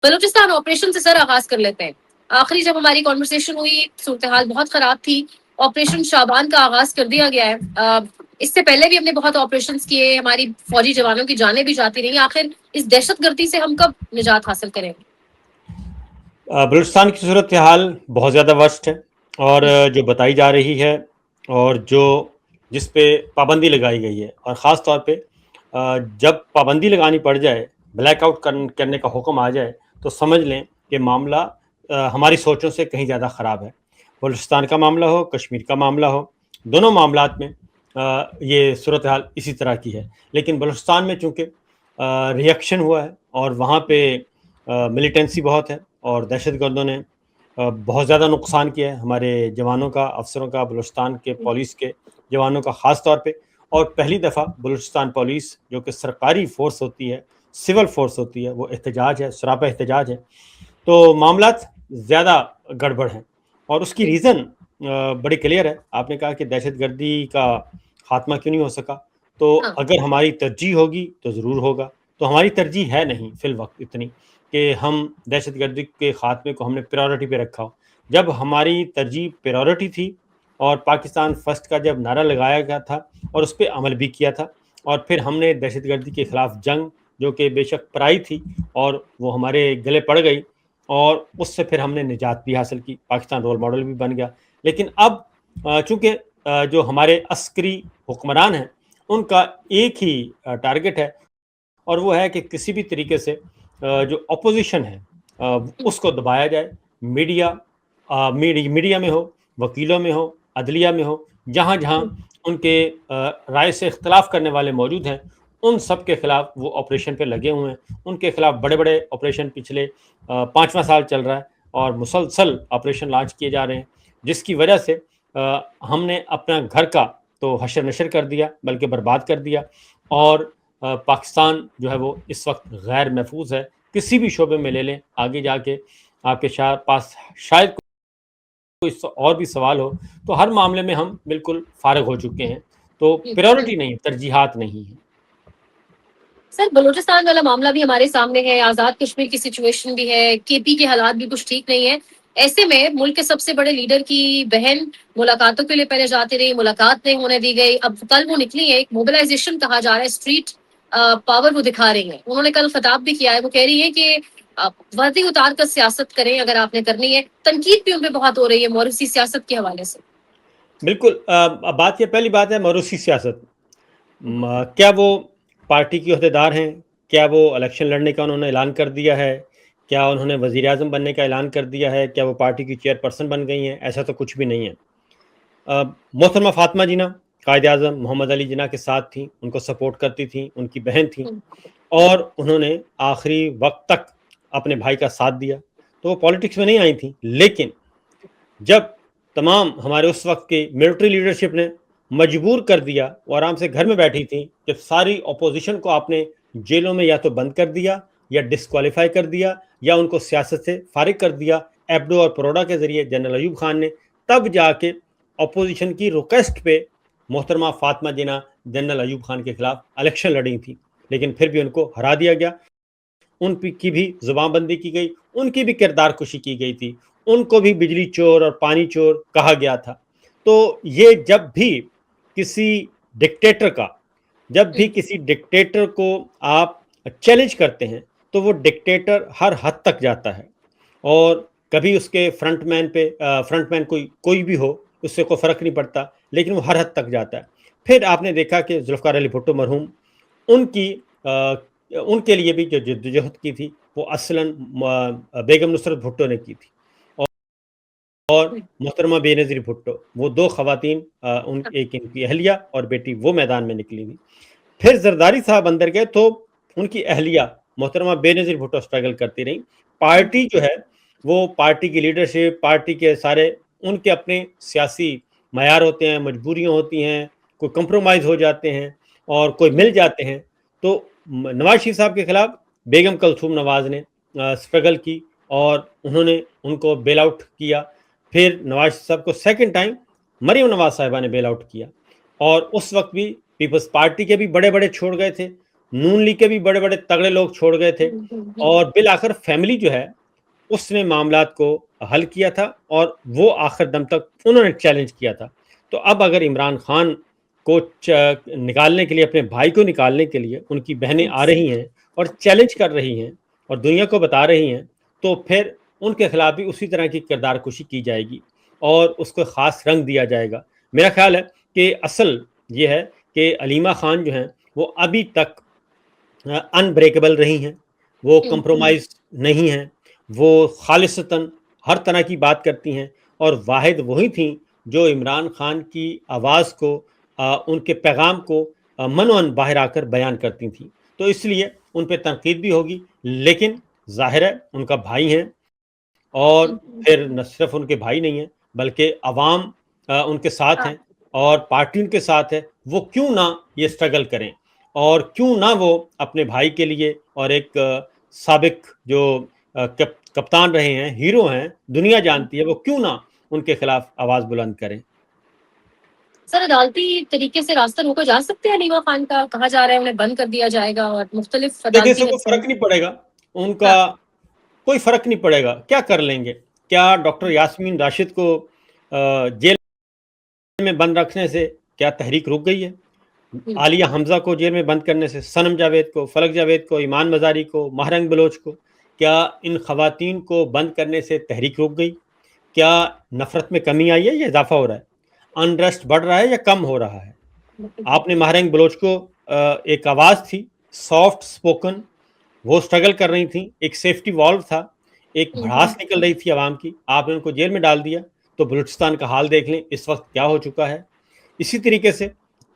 Balochistan operation سے سر آغاز کر لیتے ہیں. آخری جب ہماری کانورسیشن ہوئی صورتحال بہت خراب تھی. آپریشن شعبان کا آغاز کر دیا گیا ہے. اس سے پہلے بھی ہم نے بہت آپریشنز کیے, ہماری فوجی جوانوں کی جانیں بھی جاتی رہی. آخر اس دہشت گردی سے ہم کب نجات حاصل کریں گے؟ بلوچستان کی صورتحال بہت زیادہ ورسٹ ہے, اور جو بتائی جا رہی ہے اور جس پہ پابندی لگائی گئی ہے, اور خاص طور پہ جب پابندی لگانی پڑ جائے, بلیک آؤٹ کرنے کا حکم آ جائے, تو سمجھ لیں کہ معاملہ ہماری سوچوں سے کہیں زیادہ خراب ہے. بلوچستان کا معاملہ ہو, کشمیر کا معاملہ ہو, دونوں معاملات میں یہ صورتحال اسی طرح کی ہے. لیکن بلوچستان میں چونکہ ری ایکشن ہوا ہے اور وہاں پہ ملیٹنسی بہت ہے, اور دہشت گردوں نے بہت زیادہ نقصان کیا ہے ہمارے جوانوں کا, افسروں کا, بلوچستان کے پولیس کے جوانوں کا خاص طور پہ. اور پہلی دفعہ بلوچستان پولیس جو کہ سرکاری فورس ہوتی ہے, سول فورس ہوتی ہے, وہ احتجاج ہے, سراپا احتجاج ہے. تو معاملات زیادہ گڑبڑ ہیں, اور اس کی ریزن بڑی کلیئر ہے. آپ نے کہا کہ دہشت گردی کا خاتمہ کیوں نہیں ہو سکا, تو اگر ہماری ترجیح ہوگی تو ضرور ہوگا. تو ہماری ترجیح ہے نہیں فی الوقت اتنی کہ ہم دہشت گردی کے خاتمے کو ہم نے پریورٹی پہ رکھا ہو. جب ہماری ترجیح پریورٹی تھی, اور پاکستان فرسٹ کا جب نعرہ لگایا گیا تھا اور اس پہ عمل بھی کیا تھا, اور پھر ہم نے دہشت گردی کے خلاف جنگ, جو کہ بے شک پرائی تھی اور وہ ہمارے گلے پڑ گئی, اور اس سے پھر ہم نے نجات بھی حاصل کی, پاکستان رول ماڈل بھی بن گیا. لیکن اب چونکہ جو ہمارے عسکری حکمران ہیں ان کا ایک ہی ٹارگٹ ہے, اور وہ ہے کہ کسی بھی طریقے سے جو اپوزیشن ہے اس کو دبایا جائے. میڈیا میں ہو, وکیلوں میں ہو, عدلیہ میں ہو, جہاں جہاں ان کے رائے سے اختلاف کرنے والے موجود ہیں, ان سب کے خلاف وہ آپریشن پہ لگے ہوئے ہیں. ان کے خلاف بڑے بڑے آپریشن پچھلے 5واں سال چل رہا ہے, اور مسلسل آپریشن لانچ کیے جا رہے ہیں, جس کی وجہ سے ہم نے اپنا گھر کا تو حشر نشر کر دیا, بلکہ برباد کر دیا. اور پاکستان جو ہے وہ اس وقت غیر محفوظ ہے. کسی بھی شعبے میں لے لیں, آگے جا کے آپ کے پاس شاید کوئی اور بھی سوال ہو, تو ہر معاملے میں ہم بالکل فارغ ہو چکے ہیں. تو پریورٹی نہیں, ترجیحات نہیں ہیں. سر بلوچستان والا معاملہ بھی ہمارے سامنے ہے, آزاد کشمیر کی سچویشن بھی ہے, کے پی کے حالات بھی کچھ ٹھیک نہیں ہے. ایسے میں ملک کے سب سے بڑے لیڈر کی بہن ملاقاتوں کے لیے پہلے جاتی رہی, ملاقات نہیں ہونے دی گئی. اب کل وہ نکلی ہے, ایک موبلائزیشن کہا جا رہا ہے, اسٹریٹ پاور وہ دکھا رہی ہیں. انہوں نے کل خطاب بھی کیا ہے, وہ کہہ رہی ہے کہ وردی اتار کر سیاست کریں اگر آپ نے کرنی ہے. تنقید بھی ان پہ بہت ہو رہی ہے موروثی سیاست کے حوالے سے. بالکل, بات یہ پہلی بات ہے موروثی سیاست. کیا وہ پارٹی کی عہدیدار ہیں؟ کیا وہ الیکشن لڑنے کا انہوں نے اعلان کر دیا ہے؟ کیا انہوں نے وزیر اعظم بننے کا اعلان کر دیا ہے؟ کیا وہ پارٹی کی چیئر پرسن بن گئی ہیں؟ ایسا تو کچھ بھی نہیں ہے. محترمہ فاطمہ جناح قائد اعظم محمد علی جناح کے ساتھ تھیں, ان کو سپورٹ کرتی تھیں, ان کی بہن تھیں, اور انہوں نے آخری وقت تک اپنے بھائی کا ساتھ دیا. تو وہ پالیٹکس میں نہیں آئی تھیں. لیکن جب تمام ہمارے اس وقت کے ملٹری لیڈرشپ نے مجبور کر دیا, وہ آرام سے گھر میں بیٹھی تھیں, جب ساری اپوزیشن کو آپ نے جیلوں میں یا تو بند کر دیا, یا ڈسکوالیفائی کر دیا, یا ان کو سیاست سے فارغ کر دیا ایبڈو اور پروڈا کے ذریعے جنرل ایوب خان نے, تب جا کے اپوزیشن کی ریکویسٹ پہ محترمہ فاطمہ جناح جنرل ایوب خان کے خلاف الیکشن لڑی تھی. لیکن پھر بھی ان کو ہرا دیا گیا. ان کی بھی زبان بندی کی گئی, ان کی بھی کردار کشی کی گئی تھی, ان کو بھی بجلی چور اور پانی چور کہا گیا تھا. تو یہ جب بھی کسی ڈکٹیٹر کو آپ چیلنج کرتے ہیں, تو وہ ڈکٹیٹر ہر حد تک جاتا ہے, اور کبھی اس کے فرنٹ مین کوئی بھی ہو, اس سے کوئی فرق نہیں پڑتا, لیکن وہ ہر حد تک جاتا ہے. پھر آپ نے دیکھا کہ ذوالفقار علی بھٹو مرحوم, ان کے لیے بھی جو جدوجہد کی تھی وہ اصلاً بیگم نصرت بھٹو نے کی تھی, اور محترمہ بے نظیر بھٹو, وہ دو خواتین, ایک ان کی اہلیہ اور بیٹی, وہ میدان میں نکلی تھی. پھر زرداری صاحب اندر گئے تو ان کی اہلیہ محترمہ بے نظیر بھٹو سٹرگل کرتی رہی. پارٹی جو ہے وہ پارٹی کی لیڈرشپ, پارٹی کے سارے ان کے اپنے سیاسی معیار ہوتے ہیں, مجبوریاں ہوتی ہیں, کوئی کمپرومائز ہو جاتے ہیں اور کوئی مل جاتے ہیں. تو نواز شریف صاحب کے خلاف بیگم کلثوم نواز نے سٹرگل کی, اور انہوں نے ان کو بیل آؤٹ کیا. پھر نواز صاحب کو سیکنڈ ٹائم مریم نواز صاحبہ نے بیل آؤٹ کیا, اور اس وقت بھی پیپلز پارٹی کے بھی بڑے بڑے چھوڑ گئے تھے, نون لیگ کے بھی بڑے بڑے تگڑے لوگ چھوڑ گئے تھے، اور بالآخر فیملی جو ہے اس نے معاملات کو حل کیا تھا، اور وہ آخر دم تک انہوں نے چیلنج کیا تھا۔ تو اب اگر عمران خان کو نکالنے کے لیے، اپنے بھائی کو نکالنے کے لیے ان کی بہنیں آ رہی ہیں اور چیلنج کر رہی ہیں اور دنیا کو بتا رہی ہیں، تو پھر ان کے خلاف بھی اسی طرح کی کردار کشی کی جائے گی اور اس کو خاص رنگ دیا جائے گا۔ میرا خیال ہے کہ اصل یہ ہے کہ علیمہ خان جو ہیں وہ ابھی تک ان بریکیبل رہی ہیں، وہ کمپرومائز نہیں ہیں، وہ خالصتاً ہر طرح کی بات کرتی ہیں، اور واحد وہی تھیں جو عمران خان کی آواز کو، ان کے پیغام کو منوان باہر آ کر بیان کرتی تھیں۔ تو اس لیے ان پہ تنقید بھی ہوگی، لیکن ظاہر ہے ان کا بھائی ہیں، اور پھر نہ صرف ان کے بھائی نہیں ہیں بلکہ عوام ان کے ساتھ ہیں اور پارٹی ان کے ساتھ ہے، وہ کیوں نہ یہ سٹرگل کریں، اور کیوں نہ وہ اپنے بھائی کے لیے، اور ایک سابق جو کپتان رہے ہیں، ہیرو ہیں، دنیا جانتی ہے، وہ کیوں نہ ان کے خلاف آواز بلند کریں۔ سر عدالتی طریقے سے راستہ روکا جا سکتے ہیں علیمہ خان کا؟ کہا جا رہا ہے انہیں بند کر دیا جائے گا اور مختلف دیکھیں، اس سے عدالتی کوئی فرق نہیں پڑے گا، ان کا ہاں کوئی فرق نہیں پڑے گا۔ کیا کر لیں گے؟ کیا ڈاکٹر یاسمین راشد کو جیل میں بند رکھنے سے کیا تحریک رک گئی ہے؟ عالیہ حمزہ کو جیل میں بند کرنے سے، صنم جاوید کو، فلک جاوید کو، ایمان مزاری کو، مہرنگ بلوچ کو، کیا ان خواتین کو بند کرنے سے تحریک رک گئی؟ کیا نفرت میں کمی آئی ہے یا اضافہ ہو رہا ہے؟ انریسٹ بڑھ رہا ہے یا کم ہو رہا ہے؟ آپ نے مہرنگ بلوچ کو ایک آواز تھی، سافٹ سپوکن، وہ سٹرگل کر رہی تھیں، ایک سیفٹی والو تھا، ایک بھڑاس نکل رہی تھی عوام کی، آپ نے ان کو جیل میں ڈال دیا۔ تو بلوچستان کا حال دیکھ لیں اس وقت کیا ہو چکا ہے۔ اسی طریقے سے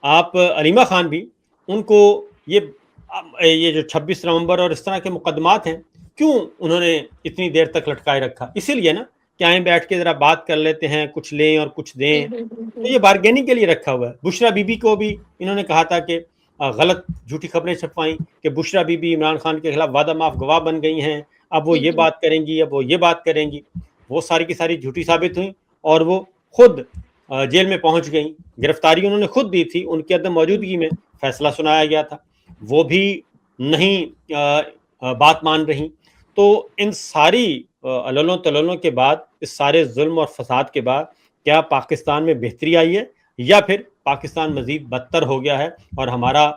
آپ علیمہ خان بھی، ان کو یہ جو 26 نومبر اور اس طرح کے مقدمات ہیں، کیوں انہوں نے اتنی دیر تک لٹکائے رکھا؟ اسی لیے نا کہ آئیں بیٹھ کے ذرا بات کر لیتے ہیں، کچھ لیں اور کچھ دیں، تو یہ بارگیننگ کے لیے رکھا ہوا ہے۔ بشرا بی بی کو بھی انہوں نے کہا تھا کہ غلط جھوٹی خبریں چھپوائیں کہ بشرا بی بی عمران خان کے خلاف وعدہ معاف گواہ بن گئی ہیں، اب وہ یہ بات کریں گی، اب وہ یہ بات کریں گی۔ وہ ساری کی ساری جھوٹی ثابت ہوئیں، اور وہ خود جیل میں پہنچ گئیں۔ گرفتاری انہوں نے خود دی تھی، ان کی عدم موجودگی میں فیصلہ سنایا گیا تھا، وہ بھی نہیں بات مان رہی۔ تو ان ساری عللوں تللوں کے بعد، اس سارے ظلم اور فساد کے بعد، کیا پاکستان میں بہتری آئی ہے یا پھر پاکستان مزید بدتر ہو گیا ہے، اور ہمارا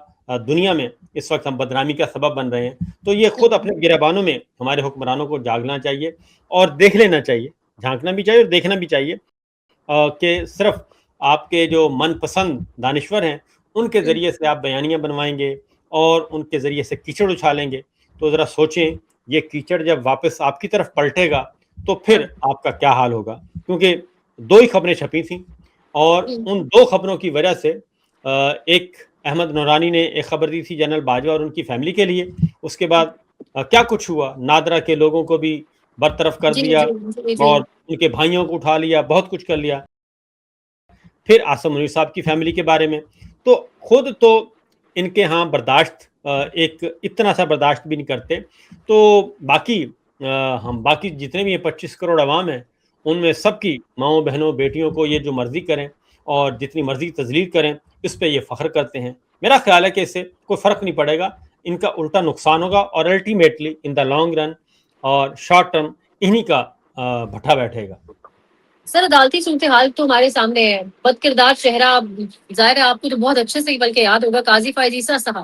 دنیا میں اس وقت ہم بدنامی کا سبب بن رہے ہیں؟ تو یہ خود اپنے گریبانوں میں ہمارے حکمرانوں کو جاگنا چاہیے اور دیکھ لینا چاہیے، جھانکنا بھی چاہیے اور دیکھنا بھی چاہیے کہ صرف آپ کے جو من پسند دانشور ہیں ان کے ذریعے سے آپ بیانیاں بنوائیں گے اور ان کے ذریعے سے کیچڑ اچھالیں گے، تو ذرا سوچیں، یہ کیچڑ جب واپس آپ کی طرف پلٹے گا تو پھر آپ کا کیا حال ہوگا؟ کیونکہ 2 ہی خبریں چھپی تھیں، اور ان 2 خبروں کی وجہ سے ایک احمد نورانی نے ایک خبر دی تھی جنرل باجوہ اور ان کی فیملی کے لیے، اس کے بعد کیا کچھ ہوا، نادرا کے لوگوں کو بھی برطرف کر دیا اور ان کے بھائیوں کو اٹھا لیا، بہت کچھ کر لیا، پھر آصم منیر صاحب کی فیملی کے بارے میں۔ تو خود تو ان کے ہاں برداشت ایک اتنا سا برداشت بھی نہیں کرتے، تو باقی ہم باقی جتنے بھی 25 کروڑ عوام ہیں، ان میں سب کی ماؤں بہنوں بیٹیوں کو یہ جو مرضی کریں اور جتنی مرضی تذلیل کریں، اس پہ یہ فخر کرتے ہیں۔ میرا خیال ہے کہ اس سے کوئی فرق نہیں پڑے گا، ان کا الٹا نقصان ہوگا، اور ultimately in the long run اور شارٹ ٹرم انہی کا بھٹا بیٹھے گا۔ سر عدالتی صورتحال تو ہمارے سامنے ہے، بد کردار چہرہ ظاہر ہے آپ کو تو بہت اچھے سے ہی بلکہ یاد ہوگا، قاضی فائز عیسیٰ صاحب،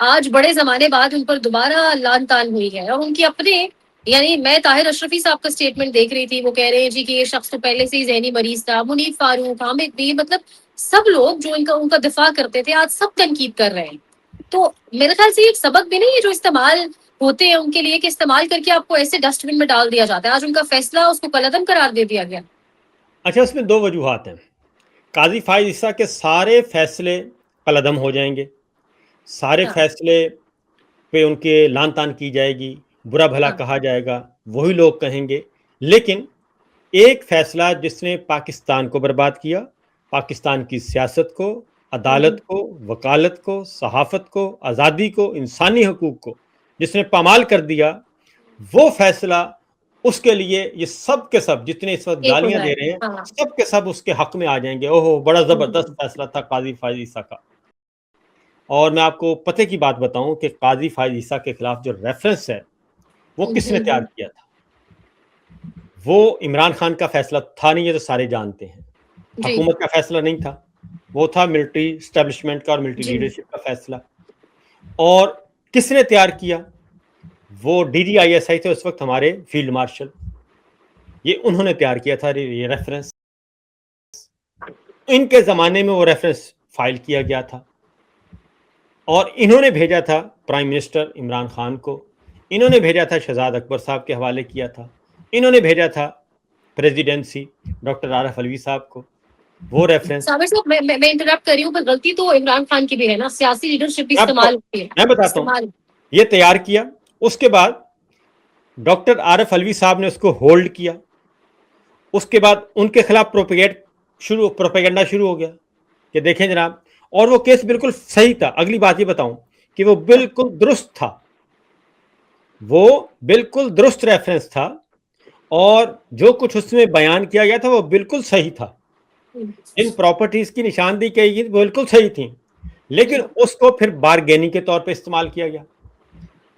آج بڑے زمانے بعد ان پر دوبارہ لان تان ہوئی ہے، اور ان کی اپنے یعنی میں طاہر اشرفی صاحب کا سٹیٹمنٹ دیکھ رہی تھی، وہ کہہ رہے ہیں جی کہ یہ شخص تو پہلے سے ہی ذہنی مریض تھا، منیب فاروق، حامد بھی، مطلب سب لوگ جو ان کا دفاع کرتے تھے آج سب تنقید کر رہے ہیں۔ تو میرے خیال سے ایک سبق بھی نہیں ہے جو استعمال ہوتے ہیں ان کے لیے، کہ استعمال کر کے آپ کو ایسے ڈسٹ بن میں ڈال دیا جاتا ہے، آج ان کا فیصلہ اس کو کالعدم قرار دے دیا گیا۔ اچھا، اس میں 2 وجوہات ہیں۔ قاضی فائز عیسیٰ کے سارے فیصلے قلعدم ہو جائیں گے، سارے ہاں فیصلے پہ ان کے لان تان کی جائے گی، برا بھلا ہاں کہا جائے گا، وہی لوگ کہیں گے، لیکن ایک فیصلہ جس نے پاکستان کو برباد کیا، پاکستان کی سیاست کو، عدالت کو، وکالت کو، صحافت کو، آزادی کو، انسانی حقوق کو جس نے پامال کر دیا، وہ فیصلہ اس کے لیے یہ سب کے سب جتنے اس وقت ایک ہو گالیاں جائے دے رہے ہیں، گا، ہاں سب کے سب اس کے حق میں آ جائیں گے۔ اوہو، بڑا زبردست فیصلہ تھا قاضی فائز عیسیٰ کا۔ اور میں آپ کو پتے کی بات بتاؤں کہ قاضی فائز عیسیٰ کے خلاف جو ریفرنس ہے وہ کس نے تیار کیا تھا؟ وہ عمران خان کا فیصلہ تھا نہیں، یہ تو سارے جانتے ہیں. جی حکومت کا فیصلہ نہیں تھا، وہ تھا ملٹری اسٹیبلشمنٹ کا اور ملٹری جی لیڈرشپ کا فیصلہ. اور کس نے تیار کیا؟ وہ D G I S I تھے اس وقت ہمارے فیلڈ مارشل، یہ انہوں نے تیار کیا تھا یہ ریفرنس. ان کے زمانے میں وہ ریفرنس فائل کیا گیا تھا اور انہوں نے بھیجا تھا پرائم منسٹر عمران خان کو، انہوں نے بھیجا تھا شہزاد اکبر صاحب کے حوالے کیا تھا، انہوں نے بھیجا تھا پریزیڈنسی ڈاکٹر عارف علوی صاحب کو وہ ریفرنس. صابر صاحب، میں انٹرپٹ کر رہی ہوں، پر غلطی تو عمران خان کی بھی ہے نا، سیاسی لیڈرشپ بھی میں آپ کو استعمال ہوتی ہے. میں بتاتا ہوں، استعمال یہ تیار کیا، اس کے بعد ڈاکٹر عارف علوی صاحب نے اس کو ہولڈ کیا، اس کے بعد ان کے خلاف پروپیگنڈا شروع ہو گیا کہ دیکھیں جناب، اور وہ کیس بالکل صحیح تھا. اگلی بات یہ بتاؤں کہ وہ بالکل درست تھا، وہ بالکل درست ریفرنس تھا، اور جو کچھ اس میں بیان کیا گیا تھا وہ بالکل صحیح تھا. جن پراپرٹیز کی نشاندہی کی گئی بالکل صحیح تھیں، لیکن اس کو پھر بارگیننگ کے طور پہ استعمال کیا گیا.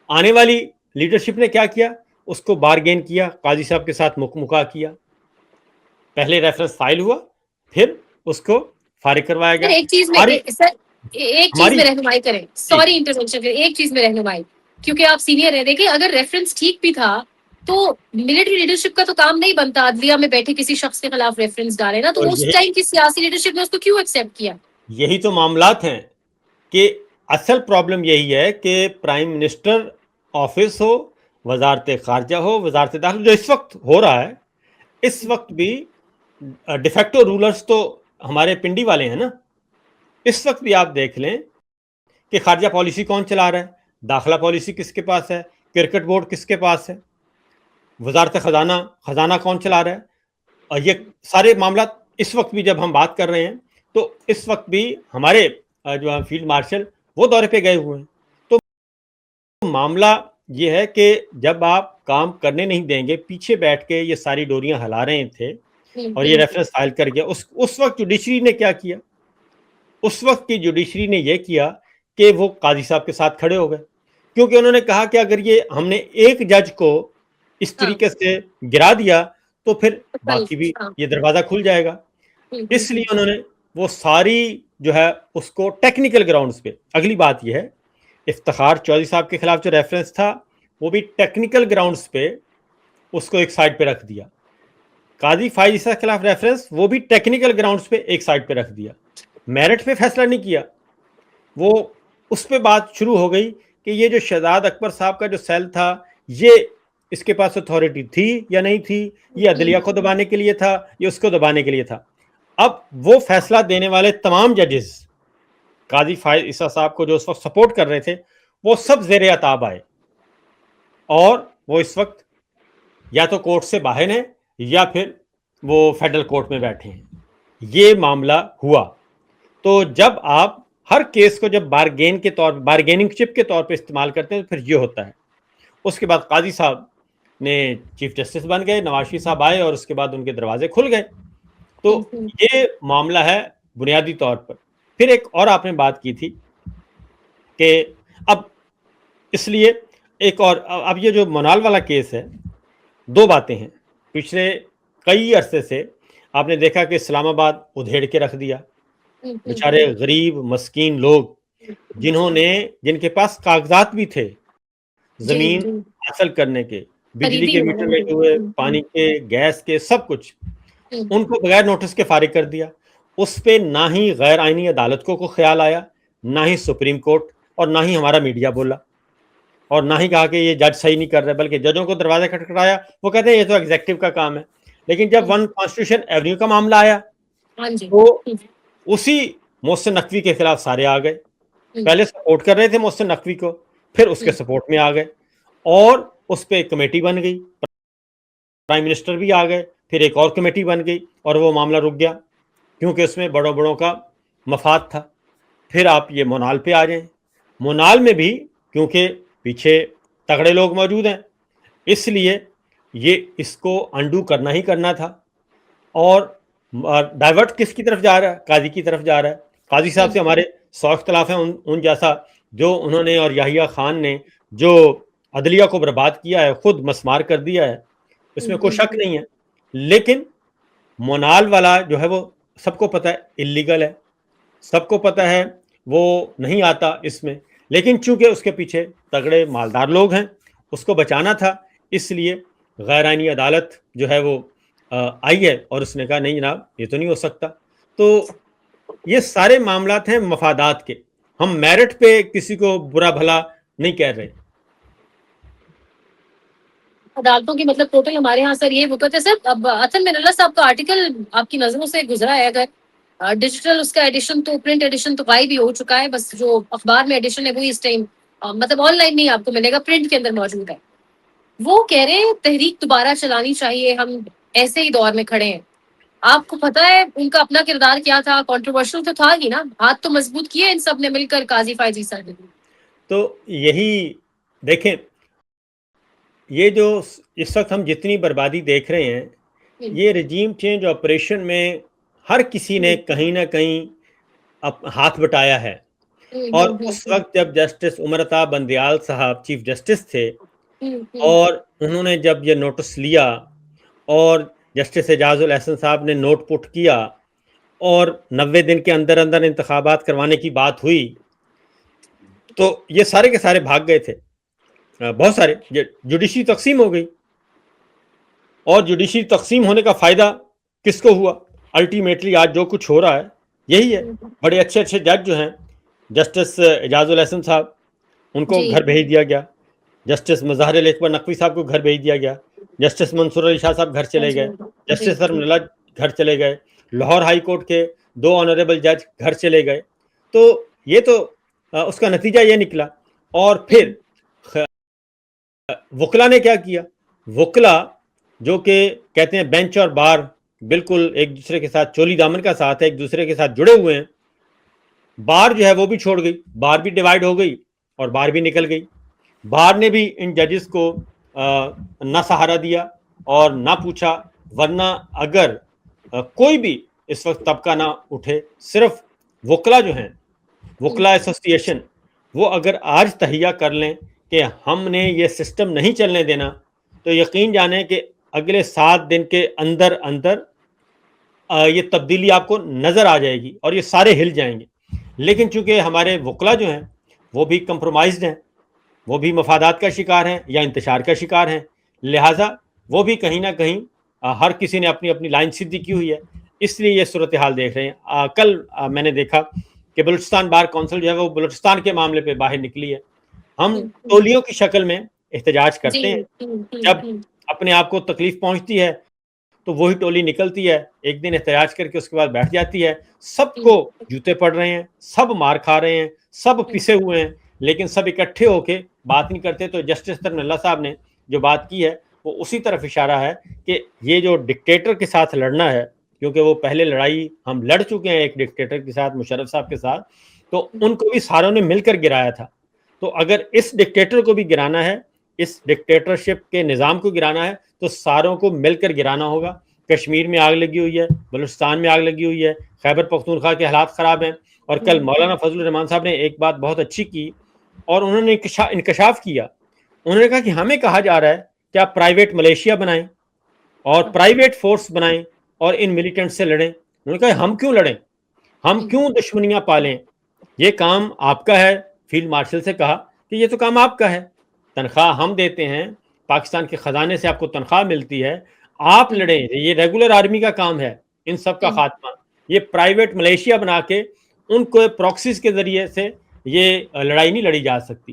آنے والی لیڈرشپ نے کیا کیا؟ اس کو بارگین کیا، قاضی صاحب کے ساتھ مکا کیا. پہلے ریفرنس فائل ہوا، پھر اس کو فارغ کروایا گیا. ایک چیز میں سر ایک چیز ہماری میں رہنمائی کریں، سوری انٹرونشن کریں، ایک چیز میں رہنمائی، کیونکہ آپ سینئر ہیں. دیکھیں اگر ریفرنس ٹھیک بھی تھا تو ملٹری لیڈرشپ کا تو کام نہیں بنتا عدلیہ میں بیٹھے کسی شخص کے خلاف ریفرنس ڈالے نا، تو اس ٹائم کی سیاسی لیڈرشپ نے اس کو کیوں ایکسیپٹ کیا؟ یہی تو معاملات ہیں کہ اصل پرابلم یہی ہے کہ پرائم منسٹر آفس ہو، وزارت خارجہ ہو، وزارت داخلہ، جو اس وقت ہو رہا ہے، اس وقت بھی ڈیفیکٹو رولرز تو ہمارے پنڈی والے ہیں نا. اس وقت بھی آپ دیکھ لیں کہ خارجہ پالیسی کون چلا رہا ہے، داخلہ پالیسی کس کے پاس ہے، کرکٹ بورڈ کس کے پاس ہے، وزارت خزانہ کون چلا رہا ہے. اور یہ سارے معاملات اس وقت بھی جب ہم بات کر رہے ہیں تو اس وقت بھی ہمارے جو فیلڈ مارشل وہ دورے پہ گئے ہوئے ہیں. تو معاملہ یہ ہے کہ جب آپ کام کرنے نہیں دیں گے، پیچھے بیٹھ کے یہ ساری ڈوریاں ہلا رہے تھے اور یہ ریفرنس فائل کر گیا. اس وقت جوڈیشری نے کیا کیا؟ اس وقت کی جوڈیشری نے یہ کیا کہ وہ قاضی صاحب کے ساتھ کھڑے ہو گئے، کیونکہ انہوں نے کہا کہ اگر یہ ہم نے ایک جج کو اس طریقے سے گرا دیا تو پھر باقی بھی یہ دروازہ کھل جائے گا. اس لیے انہوں نے وہ ساری جو ہے اس کو ٹیکنیکل گراؤنڈز پہ. اگلی بات یہ ہے، افتخار چودھری صاحب کے خلاف جو ریفرنس تھا وہ بھی ٹیکنیکل گراؤنڈز پہ اس کو ایک سائڈ پہ رکھ دیا. قاضی فائز عیسیٰ کے خلاف ریفرنس وہ بھی ٹیکنیکل گراؤنڈز پہ ایک سائڈ پہ رکھ دیا، میرٹ پہ فیصلہ نہیں کیا. وہ اس پہ بات شروع ہو گئی کہ یہ جو شہزاد اکبر صاحب کا جو سیل تھا، یہ اس کے پاس اتھارٹی تھی یا نہیں تھی، یہ عدلیہ کو دبانے کے لیے تھا، یہ اس کو دبانے کے لیے تھا. اب وہ فیصلہ دینے والے تمام ججز قاضی فائز عیسیٰ صاحب کو جو اس وقت سپورٹ کر رہے تھے وہ سب زیر عتاب آئے، اور وہ اس وقت یا تو کورٹ سے باہر ہیں یا پھر وہ فیڈرل کورٹ میں بیٹھے ہیں. یہ معاملہ ہوا. تو جب آپ ہر کیس کو جب بارگیننگ چپ کے طور پہ استعمال کرتے ہیں تو پھر یہ ہوتا ہے. اس کے بعد قاضی صاحب نے چیف جسٹس بن گئے، نواز شریف صاحب آئے اور اس کے بعد ان کے دروازے کھل گئے. تو یہ معاملہ ہے بنیادی طور پر. پھر ایک اور آپ نے بات کی تھی کہ اب اس لیے ایک اور، اب یہ جو منال والا کیس ہے، دو باتیں ہیں. پچھلے کئی عرصے سے آپ نے دیکھا کہ اسلام آباد ادھیڑ کے رکھ دیا. بیچارے غریب مسکین لوگ جن کے پاس کاغذات بھی تھے زمین حاصل کرنے کے، بجلی کے میٹر لگے ہوئے، پانی کے، گیس کے، سب کچھ، ان کو بغیر نوٹس کے فارغ کر دیا. اس پہ نہ ہی غیر آئینی عدالت کو خیال آیا، نہ ہی سپریم کورٹ، اور نہ ہی ہمارا میڈیا بولا، اور نہ ہی کہا کہ یہ جج صحیح نہیں کر رہے، بلکہ ججوں کو دروازہ کھٹکھٹایا. وہ کہتے ہیں یہ تو ایگزیکٹو کا کام ہے. لیکن جب ون کانسٹیٹیوشن ایونیو کا معاملہ آیا تو اسی محسن نقوی کے خلاف سارے آ گئے. پہلے سپورٹ کر رہے تھے محسن نقوی کو، پھر اس کے سپورٹ میں آ گئے، اور اس پہ ایک کمیٹی بن گئی، پرائم منسٹر بھی آ گئے، پھر ایک اور کمیٹی بن گئی، اور وہ معاملہ رک گیا کیونکہ اس میں بڑوں کا مفاد تھا. پھر آپ یہ مونال پہ آ جائیں. مونال میں بھی کیونکہ پیچھے تگڑے لوگ موجود ہیں، اس لیے یہ اس کو انڈو کرنا ہی کرنا تھا. اور ڈائیورٹ کس کی طرف جا رہا ہے؟ قاضی کی طرف جا رہا ہے. قاضی صاحب سے ہمارے 100 اختلاف ہیں ان جیسا جو انہوں نے اور یحییٰ خان نے جو عدلیہ کو برباد کیا ہے، خود مسمار کر دیا ہے، اس میں کوئی شک نہیں ہے. لیکن مونال والا جو ہے وہ سب کو پتہ ہے اللیگل ہے، سب کو پتہ ہے وہ نہیں آتا اس میں، لیکن چونکہ اس کے پیچھے تگڑے مالدار لوگ ہیں، اس کو بچانا تھا، اس لیے غیر آئینی عدالت جو ہے وہ آئی ہے اور اس نے کہا نہیں جناب یہ تو نہیں ہو سکتا. تو یہ سارے معاملات ہیں مفادات کے، ہم میرٹ پہ کسی کو برا بھلا نہیں کہہ رہے. عدالتوں کی مطلب ٹوٹل ہمارے یہاں سر یہ وقت ہے سر. اب اصل میں اللہ صاحب کا آرٹیکل آپ کی نظروں سے گزرا ہے، اگر ڈیجیٹل اس کا ایڈیشن تو پرنٹ ایڈیشن تو غائب ہی ہو چکا ہے، بس جو اخبار میں ایڈیشن ہے وہی اس ٹائم مطلب آن لائن نہیں آپ کو ملے گا، پرنٹ کے اندر موجود ہے. وہ کہہ رہے ہیں تحریک دوبارہ چلانی چاہیے، ہم ایسے ہی دور میں کھڑے ہیں. آپ کو پتا ہے ان کا اپنا کردار کیا تھا؟ کنٹروورشل تو تھا ہی نا، ہاتھ تو مضبوط کیے ان سب نے مل کر قاضی فائزی صاحب نے. تو یہی دیکھیں، یہ جو اس وقت ہم جتنی بربادی دیکھ رہے ہیں، یہ رجیم چینج آپریشن میں ہر کسی نے کہیں نہ کہیں ہاتھ بٹایا ہے. اور اس وقت جب جسٹس عمر عطا بندیال صاحب چیف جسٹس تھے اور انہوں نے جب یہ نوٹس لیا اور جسٹس اعجاز الاحسن صاحب نے نوٹ پٹ کیا اور 90 دن کے اندر اندر انتخابات کروانے کی بات ہوئی، تو یہ سارے کے سارے بھاگ گئے تھے. بہت سارے جوڈیشری تقسیم ہو گئی، اور جوڈیشری تقسیم ہونے کا فائدہ کس کو ہوا؟ الٹیمیٹلی آج جو کچھ ہو رہا ہے یہی ہے. بڑے اچھے اچھے جج جو ہیں، جسٹس اعجاز الاحسن صاحب ان کو گھر بھیج دیا گیا، جسٹس مظاہر علی اکبر نقوی صاحب کو گھر بھیج دیا گیا، جسٹس منصور علی شاہ صاحب گھر چلے گئے، جسٹس سرمن اللہ گھر چلے گئے، لاہور ہائی کورٹ کے 2 آنریبل جج گھر چلے گئے. تو یہ تو اس کا نتیجہ یہ نکلا. اور پھر وکلا نے کیا کیا؟ وکلا جو کہ کہتے ہیں بینچ اور بار بالکل ایک دوسرے کے ساتھ چولی دامن کا ساتھ ہے، ایک دوسرے کے ساتھ جڑے ہوئے ہیں. بار جو ہے وہ بھی چھوڑ گئی، بار بھی ڈیوائیڈ ہو گئی اور بار بھی نکل گئی. بار نے بھی ان ججز کو نہ سہارا دیا اور نہ پوچھا، ورنہ اگر کوئی بھی اس وقت طبقہ نہ اٹھے، صرف وکلا جو ہیں، وکلا ایسوسی ایشن، وہ اگر آج تہیہ کر لیں کہ ہم نے یہ سسٹم نہیں چلنے دینا، تو یقین جانیں کہ اگلے 7 دن کے اندر اندر یہ تبدیلی آپ کو نظر آ جائے گی اور یہ سارے ہل جائیں گے. لیکن چونکہ ہمارے وکلا جو ہیں وہ بھی کمپرومائزڈ ہیں، وہ بھی مفادات کا شکار ہیں یا انتشار کا شکار ہیں، لہٰذا وہ بھی کہیں نہ کہیں ہر کسی نے اپنی اپنی لائن سیدھی کی ہوئی ہے. اس لیے یہ صورتحال دیکھ رہے ہیں. کل میں نے دیکھا کہ بلوچستان بار کونسل جو ہے وہ بلوچستان کے معاملے پہ باہر نکلی ہے. ہم ٹولیوں کی شکل میں احتجاج کرتے ہیں، جب اپنے آپ کو تکلیف پہنچتی ہے تو وہی ٹولی نکلتی ہے، ایک دن احتجاج کر کے اس کے بعد بیٹھ جاتی ہے. سب کو جوتے پڑ رہے ہیں، سب مار کھا رہے ہیں، سب پسے ہوئے ہیں، لیکن سب اکٹھے ہو کے بات نہیں کرتے. تو جسٹس سرمن اللہ صاحب نے جو بات کی ہے وہ اسی طرف اشارہ ہے کہ یہ جو ڈکٹیٹر کے ساتھ لڑنا ہے، کیونکہ وہ پہلے لڑائی ہم لڑ چکے ہیں ایک ڈکٹیٹر کے ساتھ، مشرف صاحب کے ساتھ، تو ان کو بھی ساروں نے مل کر گرایا تھا. تو اگر اس ڈکٹیٹر کو بھی گرانا ہے، اس ڈکٹیٹرشپ کے نظام کو گرانا ہے، تو ساروں کو مل کر گرانا ہوگا. کشمیر میں آگ لگی ہوئی ہے، بلوچستان میں آگ لگی ہوئی ہے، خیبر پختونخوا کے حالات خراب ہیں. اور کل مولانا فضل الرحمان صاحب نے ایک بات بہت اچھی کی اور انہوں نے انکشاف کیا. انہوں نے کہا کہ ہمیں کہا جا رہا ہے کہ آپ پرائیویٹ ملیشیا بنائیں اور پرائیویٹ فورس بنائیں اور ان ملیٹنٹ سے لڑیں. انہوں نے کہا ہم کیوں لڑیں، ہم کیوں دشمنیاں پالیں، یہ کام آپ کا ہے. فیلڈ مارشل سے کہا کہ یہ تو کام آپ کا ہے، تنخواہ ہم دیتے ہیں، پاکستان کے خزانے سے آپ کو تنخواہ ملتی ہے، آپ لڑیں، یہ ریگولر آرمی کا کام ہے ان سب کا خاتمہ. یہ پرائیویٹ ملیشیا بنا کے ان کو پروکسیز کے ذریعے سے یہ لڑائی نہیں لڑی جا سکتی.